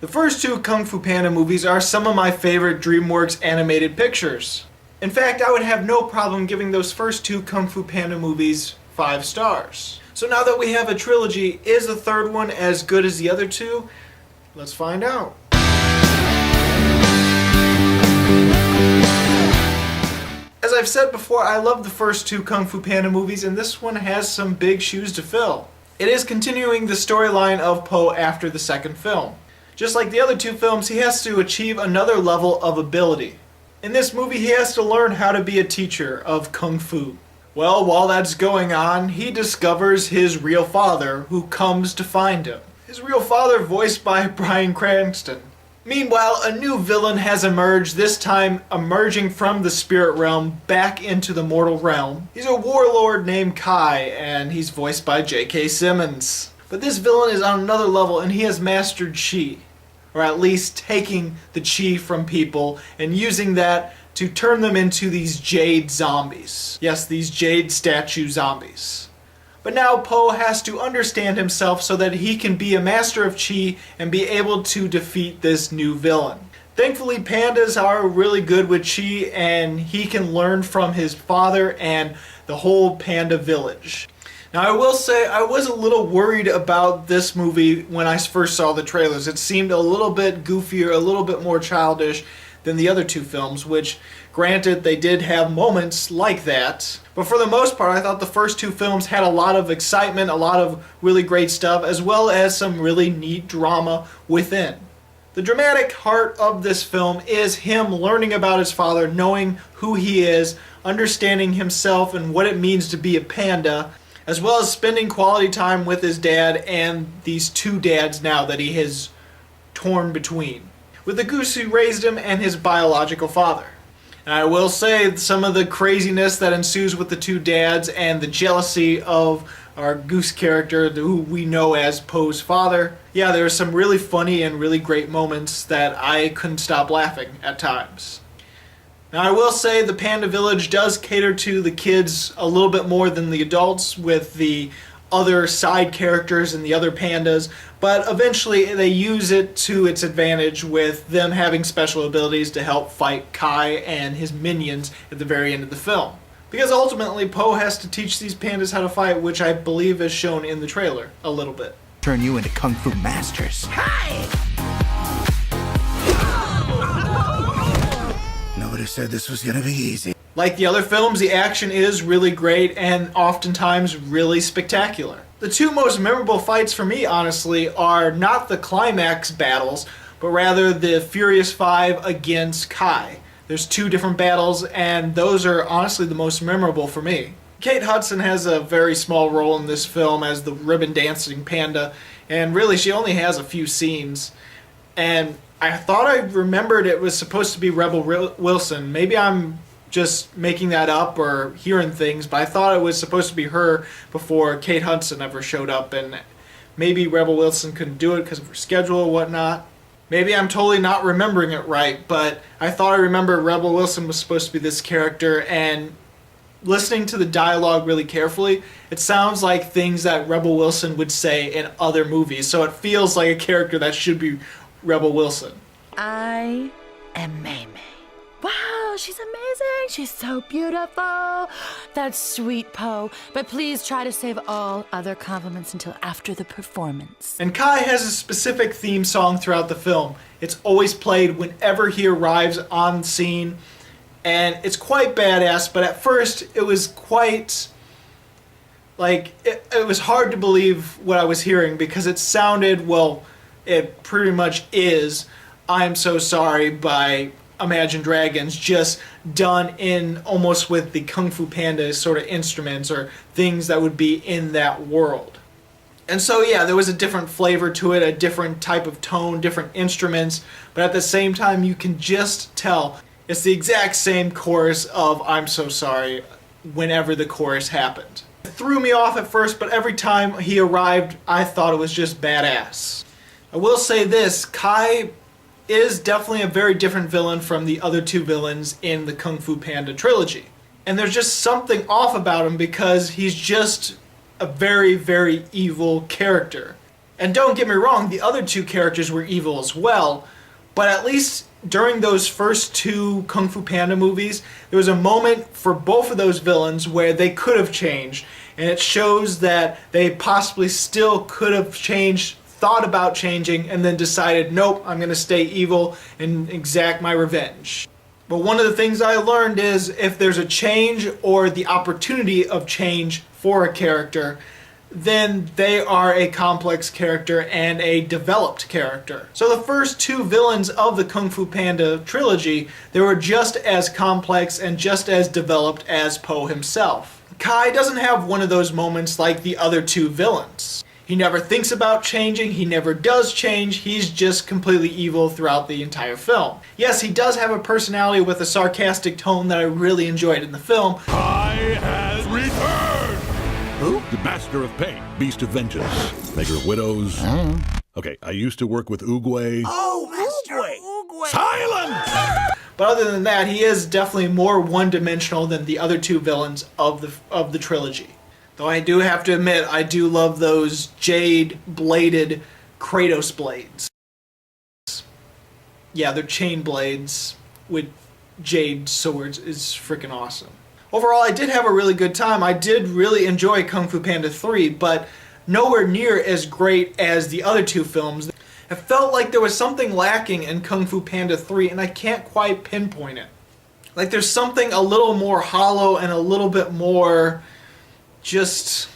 The first two Kung Fu Panda movies are some of my favorite DreamWorks animated pictures. In fact, I would have no problem giving those first two Kung Fu Panda movies 5 stars. So now that we have a trilogy, is the third one as good as the other two? Let's find out. As I've said before, I love the first two Kung Fu Panda movies, and this one has some big shoes to fill. It is continuing the storyline of Po after the second film. Just like the other two films, he has to achieve another level of ability. In this movie, he has to learn how to be a teacher of Kung Fu. Well, while that's going on, he discovers his real father, who comes to find him. His real father voiced by Bryan Cranston. Meanwhile, a new villain has emerged, this time emerging from the spirit realm back into the mortal realm. He's a warlord named Kai, and he's voiced by J.K. Simmons. But this villain is on another level, and he has mastered Qi. Or at least taking the Qi from people and using that to turn them into these jade zombies. Yes, these jade statue zombies. But now Po has to understand himself so that he can be a master of Qi and be able to defeat this new villain. Thankfully, pandas are really good with Qi, and he can learn from his father and the whole panda village. Now, I will say I was a little worried about this movie when I first saw the trailers. It seemed a little bit goofier, a little bit more childish than the other two films, which, granted, they did have moments like that. But for the most part, I thought the first two films had a lot of excitement, a lot of really great stuff, as well as some really neat drama within. The dramatic heart of this film is him learning about his father, knowing who he is, understanding himself and what it means to be a panda, as well as spending quality time with his dad and these two dads now that he has torn between, with the goose who raised him and his biological father. And I will say some of the craziness that ensues with the two dads and the jealousy of our goose character, who we know as Po's father, yeah, there are some really funny and really great moments that I couldn't stop laughing at times. Now, I will say the Panda Village does cater to the kids a little bit more than the adults with the other side characters and the other pandas, but eventually they use it to its advantage with them having special abilities to help fight Kai and his minions at the very end of the film. Because ultimately, Po has to teach these pandas how to fight, which I believe is shown in the trailer a little bit. Turn you into Kung Fu masters. Hi! Nobody said this was gonna be easy. Like the other films, the action is really great and oftentimes really spectacular. The two most memorable fights for me, honestly, are not the climax battles, but rather the Furious Five against Kai. There's two different battles, and those are honestly the most memorable for me. Kate Hudson has a very small role in this film as the ribbon dancing panda, and really she only has a few scenes. And I thought I remembered it was supposed to be Rebel Wilson. Maybe I'm just making that up or hearing things, but I thought it was supposed to be her before Kate Hudson ever showed up, and maybe Rebel Wilson couldn't do it because of her schedule or whatnot. Maybe I'm totally not remembering it right, but I thought I remembered Rebel Wilson was supposed to be this character, and listening to the dialogue really carefully, it sounds like things that Rebel Wilson would say in other movies, so it feels like a character that should be Rebel Wilson. I am Mei Mei. Wow, she's amazing. She's so beautiful. That's sweet, Po. But please try to save all other compliments until after the performance. And Kai has a specific theme song throughout the film. It's always played whenever he arrives on scene, and it's quite badass, but at first it was quite, it was hard to believe what I was hearing because it sounded, well, it pretty much is I'm So Sorry by Imagine Dragons, just done in almost with the Kung Fu Panda sort of instruments or things that would be in that world. And so yeah, there was a different flavor to it, a different type of tone, different instruments, but at the same time you can just tell it's the exact same chorus of I'm So Sorry whenever the chorus happened. It threw me off at first, but every time he arrived I thought it was just badass. I will say this, Kai is definitely a very different villain from the other two villains in the Kung Fu Panda trilogy. And there's just something off about him because he's just a very, very evil character. And don't get me wrong, the other two characters were evil as well, but at least during those first two Kung Fu Panda movies, there was a moment for both of those villains where they could have changed, and it shows that they possibly still could have changed, thought about changing, and then decided, nope, I'm going to stay evil and exact my revenge. But one of the things I learned is if there's a change or the opportunity of change for a character, then they are a complex character and a developed character. So the first two villains of the Kung Fu Panda trilogy, they were just as complex and just as developed as Po himself. Kai doesn't have one of those moments like the other two villains. He never thinks about changing, he never does change, he's just completely evil throughout the entire film. Yes, he does have a personality with a sarcastic tone that I really enjoyed in the film. Kai has returned! Who? The Master of Pain, Beast of Vengeance, Maker of Widows. Okay, I used to work with Oogway. Oh, Master Oogway! Silence! But other than that, he is definitely more one-dimensional than the other two villains of the trilogy. Though I do have to admit, I do love those jade-bladed Kratos blades. Yeah, they're chain blades with jade swords is freaking awesome. Overall, I did have a really good time. I did really enjoy Kung Fu Panda 3, but nowhere near as great as the other two films. It felt like there was something lacking in Kung Fu Panda 3, and I can't quite pinpoint it. Like there's something a little more hollow and a little bit more just...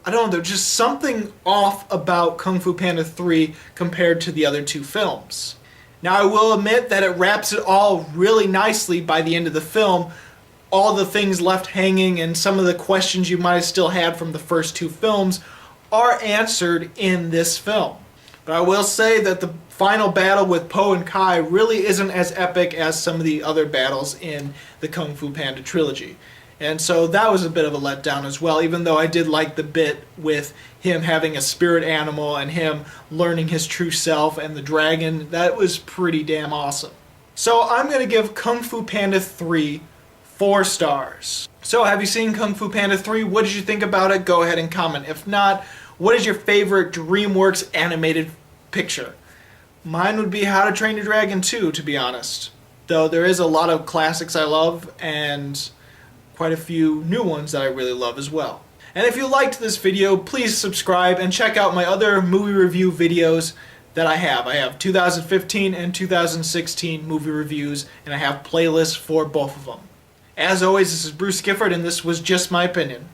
I don't know, there's just something off about Kung Fu Panda 3 compared to the other two films. Now I will admit that it wraps it all really nicely by the end of the film. All the things left hanging and some of the questions you might have still had from the first two films are answered in this film. But I will say that the final battle with Po and Kai really isn't as epic as some of the other battles in the Kung Fu Panda trilogy. And so that was a bit of a letdown as well, even though I did like the bit with him having a spirit animal and him learning his true self and the dragon. That was pretty damn awesome. So I'm going to give Kung Fu Panda 3 4 stars. So have you seen Kung Fu Panda 3? What did you think about it? Go ahead and comment. If not, what is your favorite DreamWorks animated picture? Mine would be How to Train Your Dragon 2, to be honest. Though there is a lot of classics I love and quite a few new ones that I really love as well. And if you liked this video, please subscribe and check out my other movie review videos that I have. I have 2015 and 2016 movie reviews, and I have playlists for both of them. As always, this is Bruce Gifford, and this was just my opinion.